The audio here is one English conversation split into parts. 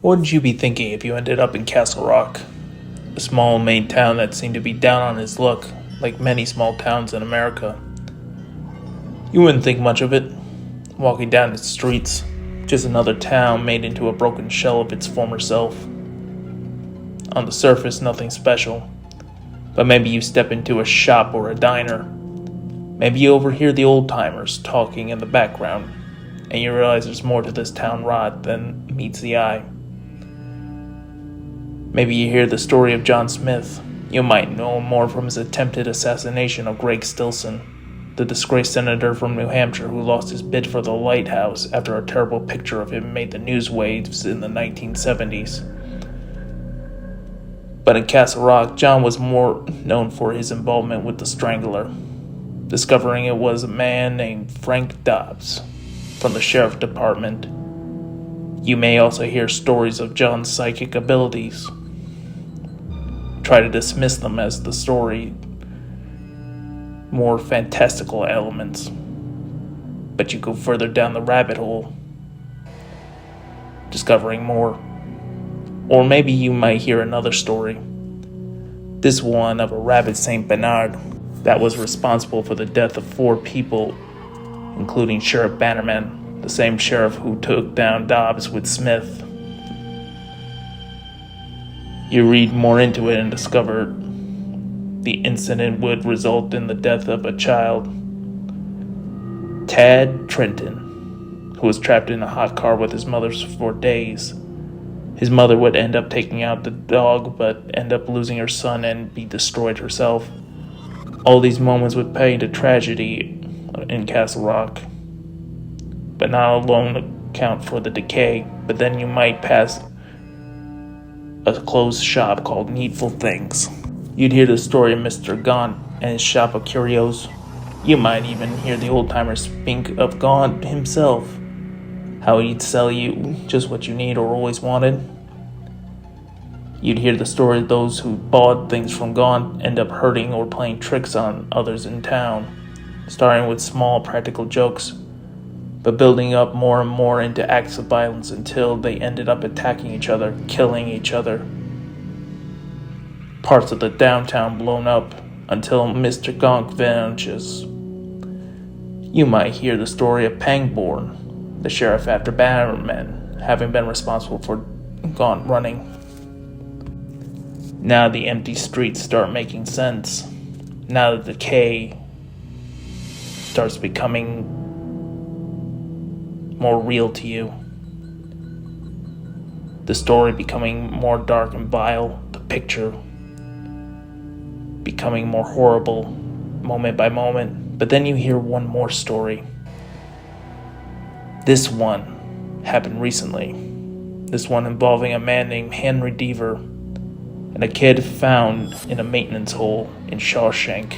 What would you be thinking if you ended up in Castle Rock, a small Maine town that seemed to be down on its luck, like many small towns in America? You wouldn't think much of it, walking down its streets, just another town made into a broken shell of its former self. On the surface, nothing special, but maybe you step into a shop or a diner. Maybe you overhear the old-timers talking in the background, and you realize there's more to this town rot than meets the eye. Maybe you hear the story of John Smith. You might know more from his attempted assassination of Greg Stilson, the disgraced senator from New Hampshire who lost his bid for the White House after a terrible picture of him made the news waves in the 1970s. But in Castle Rock, John was more known for his involvement with the Strangler, discovering it was a man named Frank Dobbs from the Sheriff Department. You may also hear stories of John's psychic abilities. Try to dismiss them as the story more fantastical elements, but you go further down the rabbit hole, discovering more. Or maybe you might hear another story, this one of a rabid Saint Bernard that was responsible for the death of 4 people, including Sheriff Bannerman, the same sheriff who took down Dobbs with Smith. You read more into it and discover the incident would result in the death of a child, Tad Trenton, who was trapped in a hot car with his mother for days. His mother would end up taking out the dog, but end up losing her son and be destroyed herself. All these moments would paint a tragedy in Castle Rock, but not alone account for the decay. But then you might pass a closed shop called Needful Things. You'd hear the story of Mr. Gaunt and his shop of curios. You might even hear the old-timers speak of Gaunt himself, how he'd sell you just what you need or always wanted. You'd hear the story of those who bought things from Gaunt end up hurting or playing tricks on others in town, starting with small practical jokes, but building up more and more into acts of violence until they ended up attacking each other, killing each other. Parts of the downtown blown up until Mr. Gaunt vanishes. You might hear the story of Pangborn, the sheriff after Bannerman, having been responsible for Gaunt running. Now the empty streets start making sense. Now the decay starts becoming more real to you. The story becoming more dark and vile, the picture becoming more horrible moment by moment. But then you hear one more story. This one happened recently. This one involving a man named Henry Deaver and a kid found in a maintenance hole in Shawshank.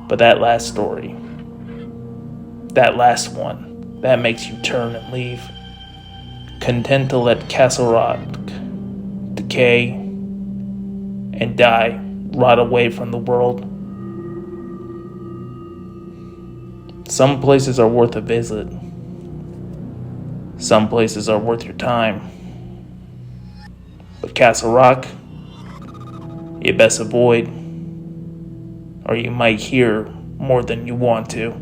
But that last story, that last one, that makes you turn and leave, content to let Castle Rock decay and die, rot away from the world. Some places are worth a visit. Some places are worth your time. But Castle Rock, you best avoid, or you might hear more than you want to.